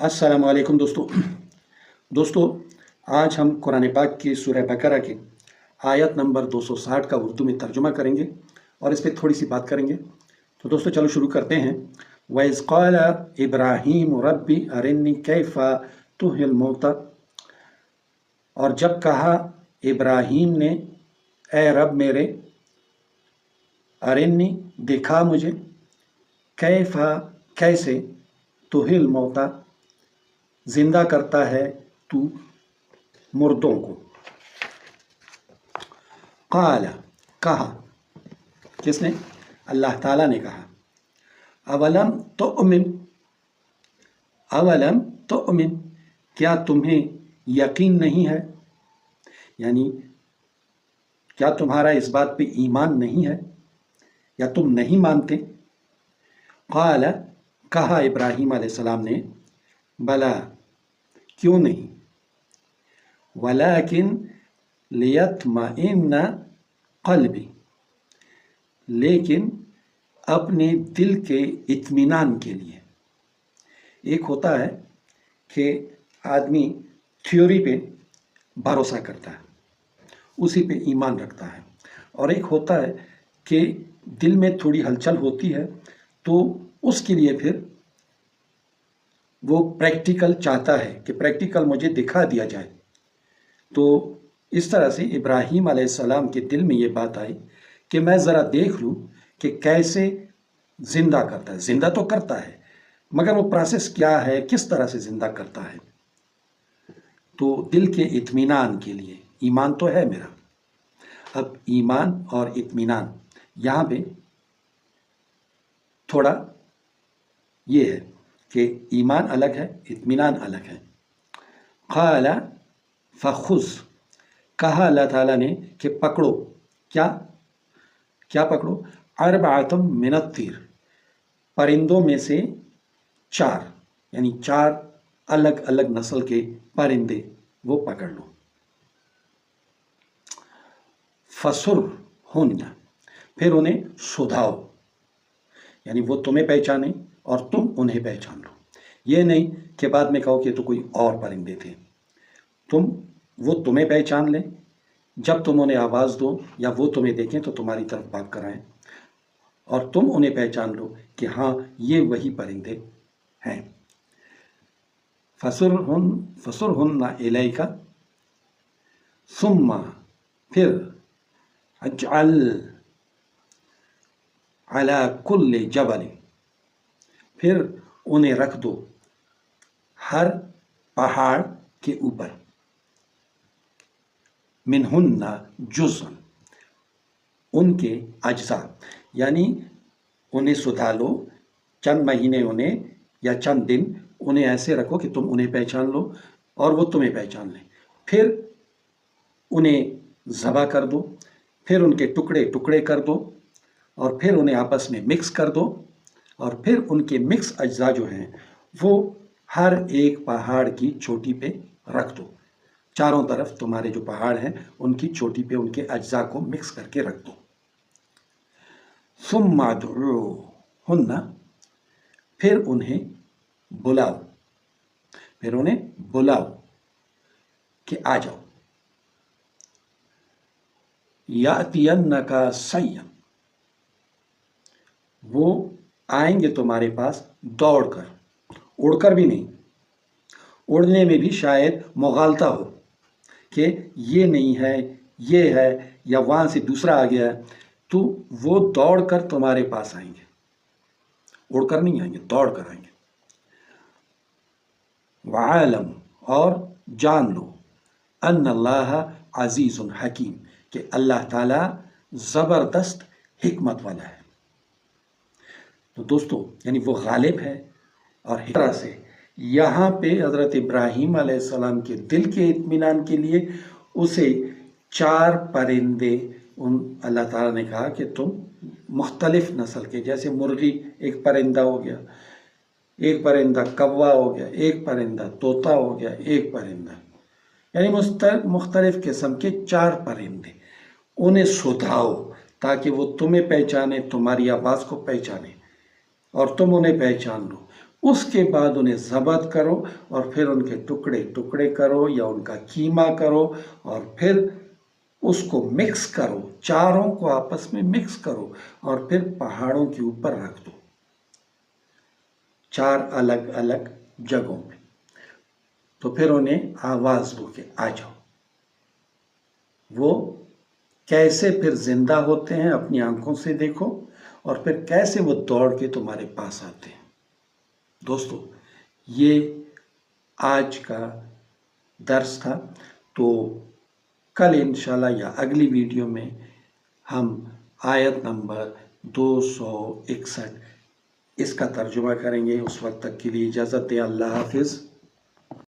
अस्सलाम वालेकुम दोस्तों आज हम कुरान पाक की सूरह बकरा की आयत नंबर 260 का उर्दू में तर्जुमा करेंगे और इस पर थोड़ी सी बात करेंगे। तो दोस्तों चलो शुरू करते हैं। वइज़ क़ाल इब्राहीम रब्बी अरिन्नी कैफ़ा तुहिल मौता, और जब कहा इब्राहीम ने, ए रब मेरे, अरिन्नी दिखा मुझे, कैफ़ा कैसे, तुहिल मौता जिंदा करता है तू मुर्दों को। क़ाल कहा, किसने? अल्लाह ताला ने कहा। अवलम तुअमिन, क्या तुम्हें यकीन नहीं है, यानी क्या तुम्हारा इस बात पे ईमान नहीं है या तुम नहीं मानते? क़ाल कहा इब्राहीम अलैहिस्सलाम ने, बला क्यों नहीं, वलाकिन लियत्मइन्ना क़ल्बी, लेकिन अपने दिल के इत्मीनान के लिए। एक होता है कि आदमी थ्योरी पे भरोसा करता है, उसी पे ईमान रखता है, और एक होता है कि दिल में थोड़ी हलचल होती है तो उसके लिए फिर वो प्रैक्टिकल चाहता है कि प्रैक्टिकल मुझे दिखा दिया जाए। तो इस तरह से इब्राहीम अलैहिस्सलाम के दिल में ये बात आई कि मैं ज़रा देख लूँ कि कैसे ज़िंदा करता है। ज़िंदा तो करता है, मगर वो प्रोसेस क्या है, किस तरह से ज़िंदा करता है। तो दिल के इत्मीनान के लिए, ईमान तो है मेरा। अब ईमान और इत्मीनान यहाँ पे थोड़ा ये है कि ईमान अलग है, इत्मीनान अलग है। क़ाला फ़ख़ुज़, कहा अल्लाह ताला ने कि पकड़ो, क्या पकड़ो? अर्बअतुम मिनत्तीर, परिंदों में से 4, यानी 4 अलग अलग नस्ल के परिंदे वो पकड़ लो। फसुरहुन्ना, फिर उन्हें सुधाओ, यानी वो तुम्हें पहचाने और तुम उन्हें पहचान लो। ये नहीं कि बाद में कहो कि तो कोई और परिंदे थे। वो तुम्हें पहचान लें जब तुम उन्हें आवाज़ दो या वो तुम्हें देखें तो तुम्हारी तरफ भाग कर आएं, और तुम उन्हें पहचान लो कि हाँ ये वही परिंदे हैं। फसुरहुन्ना इलैका सुम्मा, फिर अजअल अला कुल्लि जबल, फिर उन्हें रख दो हर पहाड़ के ऊपर, मिनहुन्ना जुज़्अन, उनके अज्जा, यानी उन्हें सुधा लो, चंद महीने उन्हें या चंद दिन उन्हें ऐसे रखो कि तुम उन्हें पहचान लो और वो तुम्हें पहचान लें। फिर उन्हें ज़बह कर दो, फिर उनके टुकड़े टुकड़े कर दो, और फिर उन्हें आपस में मिक्स कर दो, और फिर उनके मिक्स अज्जा जो हैं वो हर एक पहाड़ की चोटी पे रख दो। चारों तरफ तुम्हारे जो पहाड़ हैं उनकी चोटी पे उनके अज्जा को मिक्स करके रख दो। सुम्मा दुउहुन्ना, फिर उन्हें बुलाओ, कि आ जाओ। यातियन्नका सय्यन, वो आएंगे तुम्हारे पास दौड़कर, उड़कर भी नहीं। उड़ने में भी शायद मुगालता हो कि ये नहीं है, ये है, या वहाँ से दूसरा आ गया है, तो वो दौड़कर तुम्हारे पास आएंगे। उड़कर नहीं आएंगे, दौड़कर आएंगे। वअलम, और जान लो, अन्नल्लाह अज़ीज़ुन हकीम, कि अल्लाह ताला ज़बरदस्त हिकमत वाला है। तो दोस्तों यानी वो गालिब है, और इस तरह से यहाँ पे हज़रत इब्राहीम अलैहिस्सलाम के दिल के इत्मीनान के लिए उसे 4 परिंदे अल्लाह ताला ने कहा कि तुम मुख्तलिफ नस्ल के, जैसे मुर्गी एक परिंदा हो गया, एक परिंदा कौवा हो गया, एक परिंदा तोता हो गया, एक परिंदा, यानी मुख्तलिफ किस्म के 4 परिंदे, उन्हें सुधाओ ताकि वो तुम्हें पहचाने, तुम्हारी आवाज़ को पहचाने और तुम उन्हें पहचान लो। اس کے بعد انہیں ضبط کرو اور پھر ان کے ٹکڑے ٹکڑے کرو یا ان کا قیمہ کرو اور پھر اس کو مکس کرو، چاروں کو آپس میں مکس کرو اور پھر پہاڑوں کے اوپر رکھ دو، 4 الگ الگ جگہوں پہ۔ تو پھر انہیں آواز دو کہ آ جاؤ۔ وہ کیسے پھر زندہ ہوتے ہیں اپنی آنکھوں سے دیکھو، اور پھر کیسے وہ دوڑ کے تمہارے پاس آتے ہیں۔ دوستو، یہ آج کا درس تھا، تو کل انشاءاللہ یا اگلی ویڈیو میں ہم آیت نمبر 261 اس کا ترجمہ کریں گے۔ اس وقت تک کے لیے اجازت دیں، اللہ حافظ۔